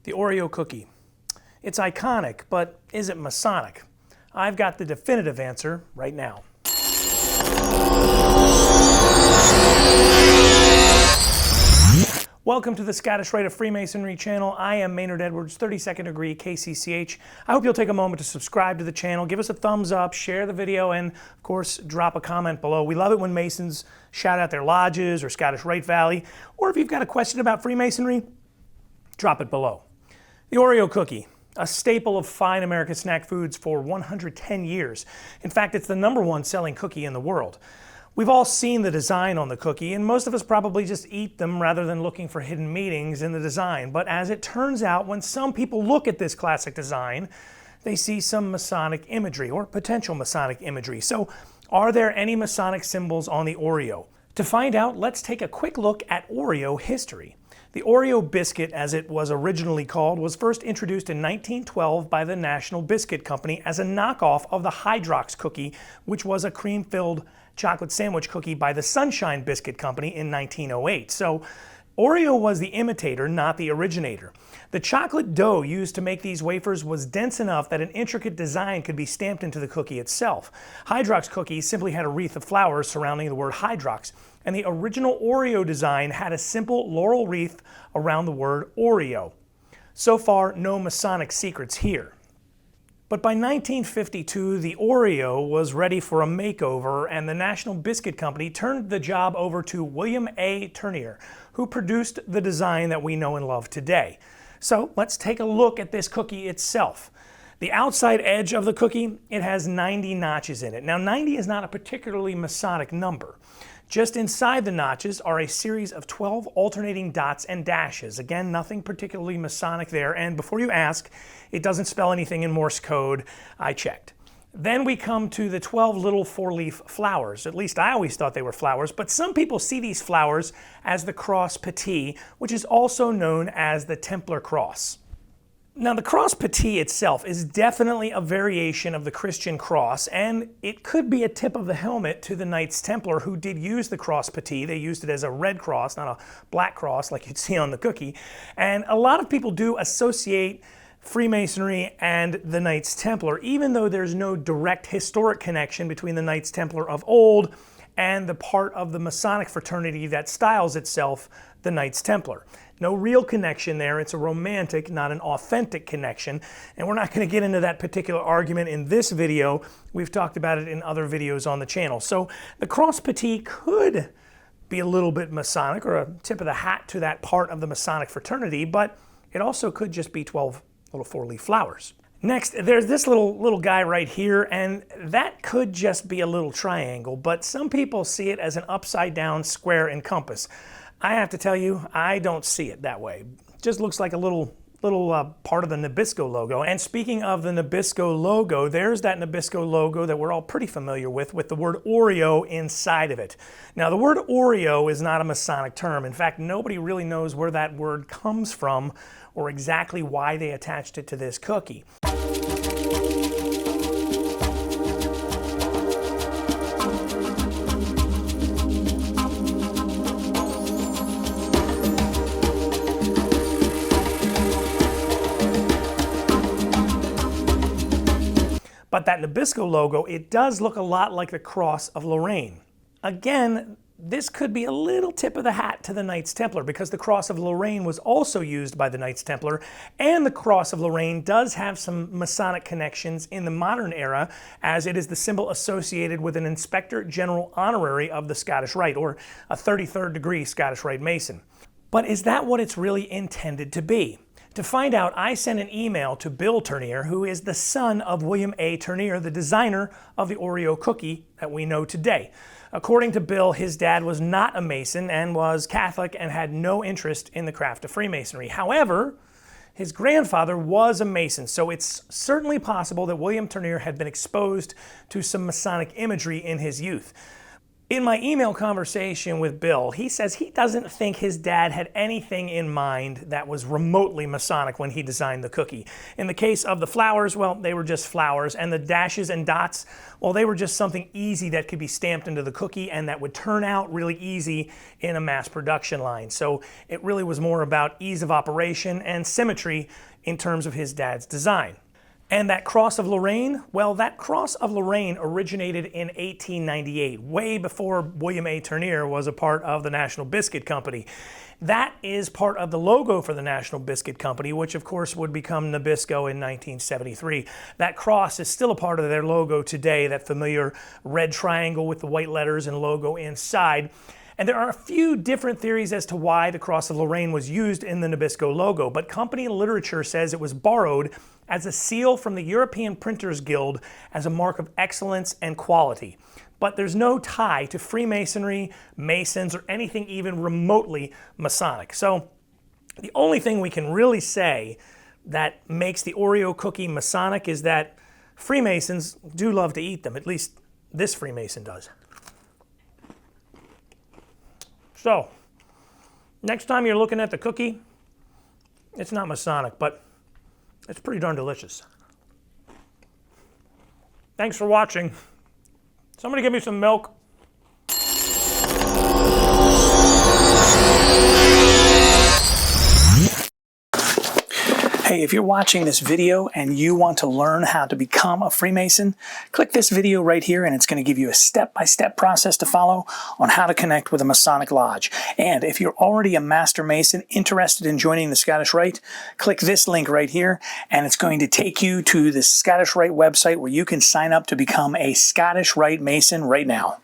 The Oreo cookie. It's iconic, but is it Masonic? I've got the definitive answer right now. Welcome to the Scottish Rite Freemasonry channel. I am Maynard Edwards, 32nd degree KCCH. I hope you'll take a moment to subscribe to the channel, give us a thumbs up, share the video, and of course, drop a comment below. We love it when Masons shout out their lodges or Scottish Rite Valley, or if you've got a question about Freemasonry, drop it below. The Oreo cookie, a staple of fine American snack foods for 110 years. In fact, it's the #1 selling cookie in the world. We've all seen the design on the cookie, and most of us probably just eat them rather than looking for hidden meanings in the design. But as it turns out, when some people look at this classic design, they see some Masonic imagery or potential Masonic imagery. So are there any Masonic symbols on the Oreo? To find out, let's take a quick look at Oreo history. The Oreo biscuit, as it was originally called, was first introduced in 1912 by the National Biscuit Company as a knockoff of the Hydrox cookie, which was a cream-filled chocolate sandwich cookie by the Sunshine Biscuit Company in 1908. So Oreo was the imitator, not the originator. The chocolate dough used to make these wafers was dense enough that an intricate design could be stamped into the cookie itself. Hydrox cookies simply had a wreath of flowers surrounding the word Hydrox, and the original Oreo design had a simple laurel wreath around the word Oreo. So far, no Masonic secrets here. But by 1952, the Oreo was ready for a makeover, and the National Biscuit Company turned the job over to William A. Turnier, who produced the design that we know and love today. So let's take a look at this cookie itself. The outside edge of the cookie, it has 90 notches in it. Now 90 is not a particularly Masonic number. Just inside the notches are a series of 12 alternating dots and dashes. Again, nothing particularly Masonic there, and before you ask, it doesn't spell anything in Morse code. I checked. Then we come to the 12 little four-leaf flowers. At least I always thought they were flowers, but some people see these flowers as the cross petit, which is also known as the Templar cross. Now, the cross petit itself is definitely a variation of the Christian cross, and it could be a tip of the helmet to the Knights Templar who did use the cross petit. They used it as a red cross, not a black cross like you'd see on the cookie. And a lot of people do associate Freemasonry and the Knights Templar, even though there's no direct historic connection between the Knights Templar of old and the part of the Masonic fraternity that styles itself the Knights Templar. No real connection there. It's a romantic, not an authentic connection. And we're not going to get into that particular argument in this video. We've talked about it in other videos on the channel. So the cross petit could be a little bit Masonic or a tip of the hat to that part of the Masonic fraternity, but it also could just be 12 little four-leaf flowers. Next, there's this little guy right here, and that could just be a little triangle, but some people see it as an upside-down square and compass. I have to tell you, I don't see it that way. It just looks like a little part of the Nabisco logo. And speaking of the Nabisco logo, there's that Nabisco logo that we're all pretty familiar with the word Oreo inside of it. Now, the word Oreo is not a Masonic term. In fact, nobody really knows where that word comes from or exactly why they attached it to this cookie. But that Nabisco logo, it does look a lot like the Cross of Lorraine. Again, this could be a little tip of the hat to the Knights Templar because the Cross of Lorraine was also used by the Knights Templar, and the Cross of Lorraine does have some Masonic connections in the modern era, as it is the symbol associated with an Inspector General Honorary of the Scottish Rite, or a 33rd degree Scottish Rite Mason. But is that what it's really intended to be? To find out, I sent an email to Bill Turnier, who is the son of William A. Turnier, the designer of the Oreo cookie that we know today. According to Bill, his dad was not a Mason and was Catholic and had no interest in the craft of Freemasonry. However, his grandfather was a Mason, so it's certainly possible that William Turnier had been exposed to some Masonic imagery in his youth. In my email conversation with Bill, he says he doesn't think his dad had anything in mind that was remotely Masonic when he designed the cookie. In the case of the flowers, well, they were just flowers, and the dashes and dots, well, they were just something easy that could be stamped into the cookie and that would turn out really easy in a mass production line. So it really was more about ease of operation and symmetry in terms of his dad's design. And that Cross of Lorraine, well, that Cross of Lorraine originated in 1898, way before William A. Turnier was a part of the National Biscuit Company. That is part of the logo for the National Biscuit Company, which of course would become Nabisco in 1973. That cross is still a part of their logo today, that familiar red triangle with the white letters and logo inside. And there are a few different theories as to why the Cross of Lorraine was used in the Nabisco logo, but company literature says it was borrowed as a seal from the European Printers Guild as a mark of excellence and quality. But there's no tie to Freemasonry, Masons, or anything even remotely Masonic. So the only thing we can really say that makes the Oreo cookie Masonic is that Freemasons do love to eat them. At least this Freemason does. So, next time you're looking at the cookie, it's not Masonic, but it's pretty darn delicious. Thanks for watching. Somebody give me some milk. Hey, if you're watching this video and you want to learn how to become a Freemason, click this video right here and it's going to give you a step-by-step process to follow on how to connect with a Masonic lodge. And if you're already a Master Mason interested in joining the Scottish Rite, click this link right here and it's going to take you to the Scottish Rite website where you can sign up to become a Scottish Rite Mason right now.